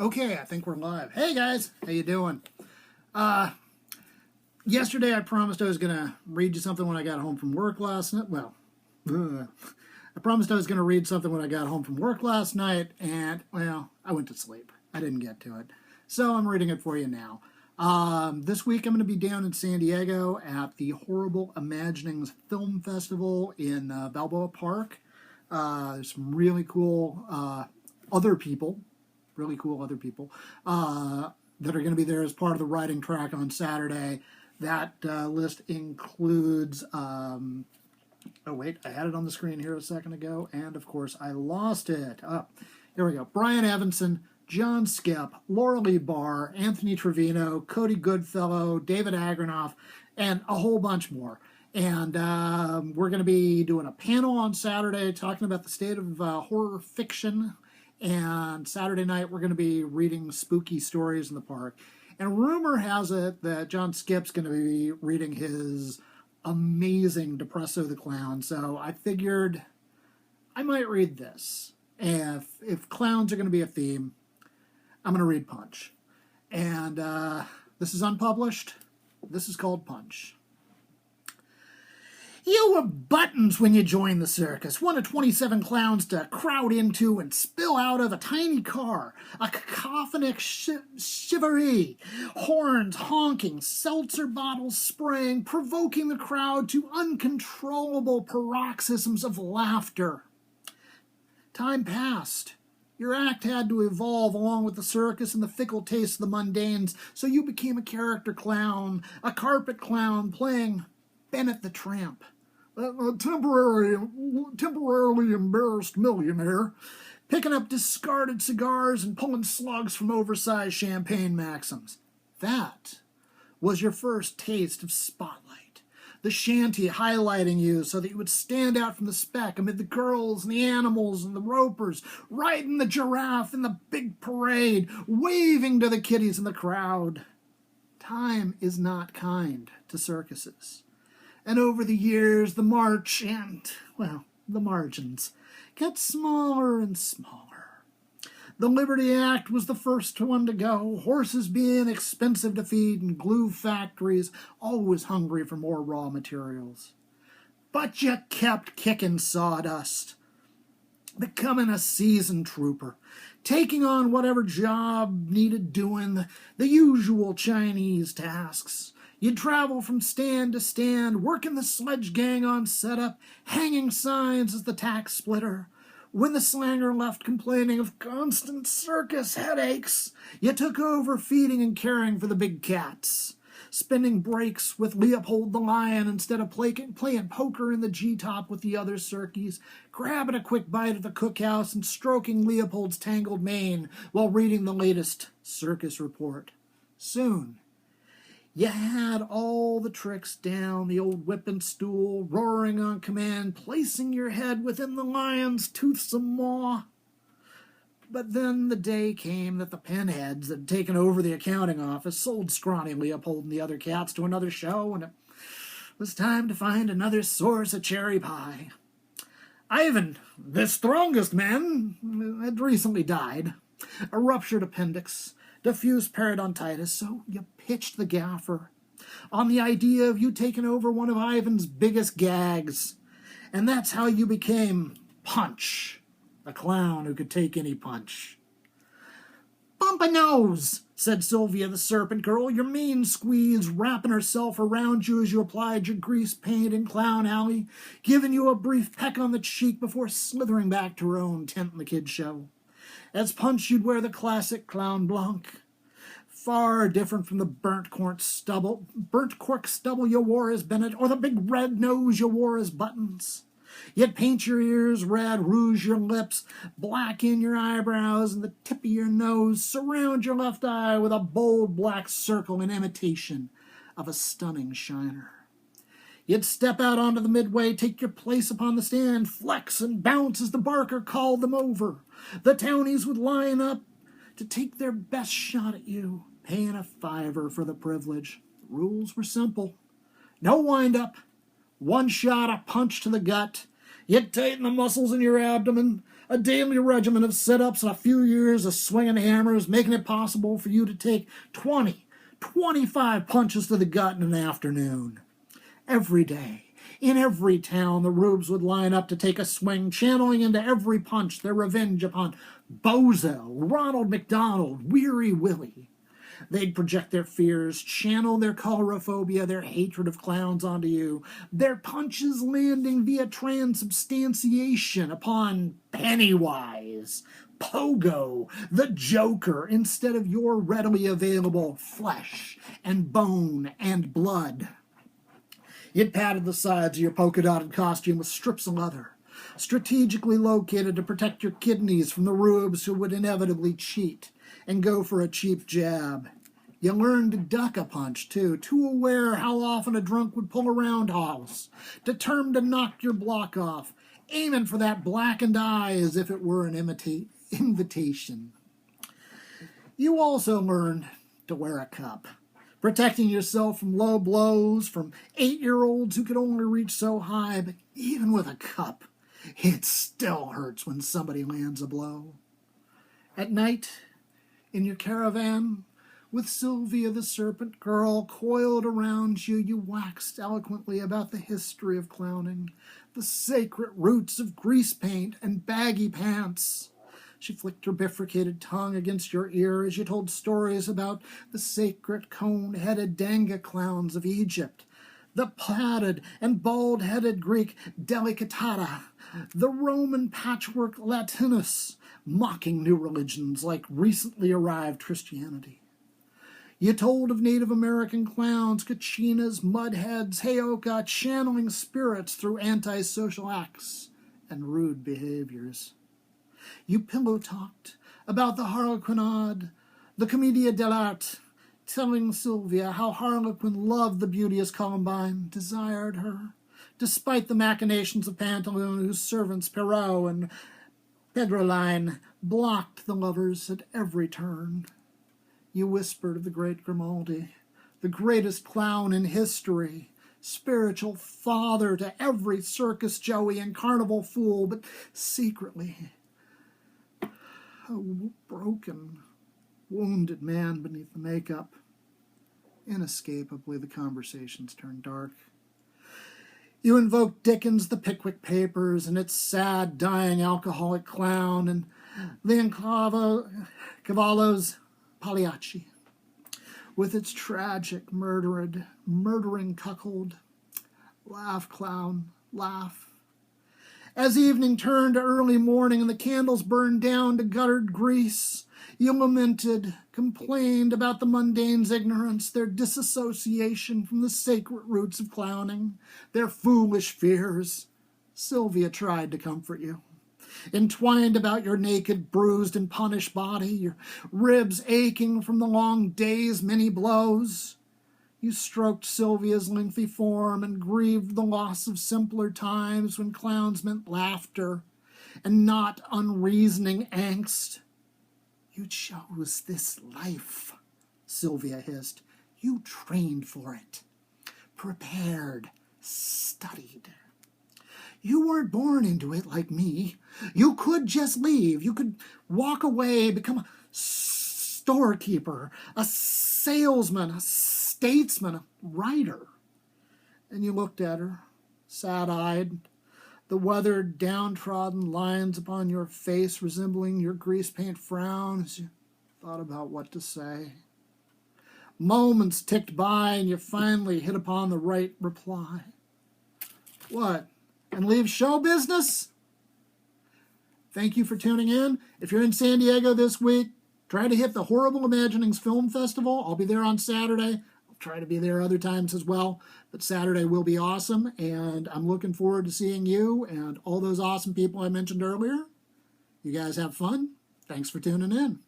Okay, I think we're live. Hey guys, how you doing? Uh, Yesterday I promised I was gonna read you something when I got home from work last night. Well, I promised I was gonna read something when I got home from work last night, and I went to sleep. I didn't get to it, so I'm reading it for you now. This week I'm going to be down in San Diego at the Horrible Imaginings Film Festival in Balboa Park. There's some other people really cool other people that are going to be there as part of the writing track on Saturday. That list includes, oh wait, I had it on the screen here a second ago, and of course I lost it. Here we go. Brian Evanson, John Skip, Laura Lee Barr, Anthony Trevino, Cody Goodfellow, David Agranoff, and a whole bunch more. And we're going to be doing a panel on Saturday talking about the state of horror fiction. And Saturday night, we're going to be reading spooky stories in the park. And rumor has it that John Skip's going to be reading his amazing Depresso the Clown. So I figured I might read this. And if clowns are going to be a theme, I'm going to read Punch. And this is unpublished. This is called Punch. You were buttons when you joined the circus, one of 27 clowns to crowd into and spill out of a tiny car, a cacophonic shivaree, horns honking, seltzer bottles spraying, provoking the crowd to uncontrollable paroxysms of laughter. Time passed. Your act had to evolve along with the circus and the fickle tastes of the mundanes, so you became a character clown, a carpet clown playing Bennett the Tramp. A temporarily embarrassed millionaire, picking up discarded cigars and pulling slugs from oversized champagne maxims. That was your first taste of spotlight. The shanty highlighting you so that you would stand out from the speck amid the girls and the animals and the ropers, riding the giraffe in the big parade, waving to the kiddies in the crowd. Time is not kind to circuses. And over the years, the march and, the margins get smaller and smaller. The Liberty Act was the first one to go, horses being expensive to feed and glue factories always hungry for more raw materials. But you kept kicking sawdust, becoming a seasoned trooper, taking on whatever job needed doing, the usual Chinese tasks. You'd travel from stand to stand, working the sledge gang on setup, hanging signs as the tax splitter. When the slanger left complaining of constant circus headaches, you took over feeding and caring for the big cats, spending breaks with Leopold the Lion instead of playing poker in the G-top with the other cirkies, grabbing a quick bite at the cookhouse and stroking Leopold's tangled mane while reading the latest circus report. Soon, you had all the tricks down, the old whip and stool, roaring on command, placing your head within the lion's toothsome maw. But then the day came that the pinheads that had taken over the accounting office sold scrawny Leopold and the other cats to another show, and it was time to find another source of cherry pie. Ivan, the strongest man, had recently died. A ruptured appendix, diffuse periodontitis, so you pitched the gaffer on the idea of you taking over one of Ivan's biggest gags. And that's how you became Punch, a clown who could take any punch. "Bump a nose," said Sylvia the Serpent Girl, your mean squeeze wrapping herself around you as you applied your grease paint in Clown Alley, giving you a brief peck on the cheek before slithering back to her own tent in the kids' show. As Punch, you'd wear the classic clown blanc, far different from the burnt cork stubble you wore as Bennett, or the big red nose you wore as Buttons. You'd paint your ears red, rouge your lips, blacken your eyebrows and the tip of your nose, surround your left eye with a bold black circle in imitation of a stunning shiner. You'd step out onto the midway, take your place upon the stand, flex and bounce as the barker called them over. The townies would line up to take their best shot at you, paying a $5 for the privilege. The rules were simple. No wind-up, one shot, a punch to the gut. You'd tighten the muscles in your abdomen, a daily regimen of sit-ups and a few years of swinging hammers, making it possible for you to take 20, 25 punches to the gut in an afternoon. Every day, in every town, the rubes would line up to take a swing, channeling into every punch their revenge upon Bozo, Ronald McDonald, Weary Willie. They'd project their fears, channel their colorophobia, their hatred of clowns onto you, their punches landing via transubstantiation upon Pennywise, Pogo, the Joker, instead of your readily available flesh and bone and blood. You'd padded the sides of your polka-dotted costume with strips of leather, strategically located to protect your kidneys from the rubes who would inevitably cheat and go for a cheap jab. You learned to duck a punch, too aware how often a drunk would pull a roundhouse, determined to knock your block off, aiming for that blackened eye as if it were an invitation. You also learned to wear a cup, protecting yourself from low blows, from 8-year-olds who could only reach so high, but even with a cup, it still hurts when somebody lands a blow. At night, in your caravan, with Sylvia the serpent girl coiled around you, you waxed eloquently about the history of clowning, the sacred roots of grease paint and baggy pants. She flicked her bifurcated tongue against your ear as you told stories about the sacred cone-headed danga clowns of Egypt, the plaited and bald-headed Greek delicatata, the Roman patchwork Latinus, mocking new religions like recently arrived Christianity. You told of Native American clowns, kachinas, mudheads, heyoka, channeling spirits through antisocial acts and rude behaviors. You pillow-talked about the harlequinade, the commedia dell'arte, telling Sylvia how Harlequin loved the beauteous Columbine, desired her, despite the machinations of Pantaloon, whose servants Perrault and Pedroline blocked the lovers at every turn. You whispered of the great Grimaldi, the greatest clown in history, spiritual father to every circus joey and carnival fool, but secretly a broken, wounded man beneath the makeup. Inescapably, the conversations turned dark. You invoked Dickens' The Pickwick Papers and its sad, dying alcoholic clown, and Leoncavallo's Pagliacci, with its tragic, murdering cuckold. Laugh, clown, laugh. As evening turned to early morning and the candles burned down to guttered grease, you lamented, complained about the mundane's ignorance, their disassociation from the sacred roots of clowning, their foolish fears. Sylvia tried to comfort you, entwined about your naked, bruised, and punished body, your ribs aching from the long day's many blows. You stroked Sylvia's lengthy form and grieved the loss of simpler times when clowns meant laughter and not unreasoning angst. You chose this life, Sylvia hissed. You trained for it, prepared, studied. You weren't born into it like me. You could just leave. You could walk away, become a storekeeper, a salesman, a statesman, a writer. And you looked at her, sad-eyed, the weathered, downtrodden lines upon your face resembling your grease paint frown as you thought about what to say. Moments ticked by and you finally hit upon the right reply. What? And leave show business? Thank you for tuning in. If you're in San Diego this week, try to hit the Horrible Imaginings Film Festival. I'll be there on Saturday. I'll try to be there other times as well. But Saturday will be awesome, and I'm looking forward to seeing you and all those awesome people I mentioned earlier. You guys have fun. Thanks for tuning in.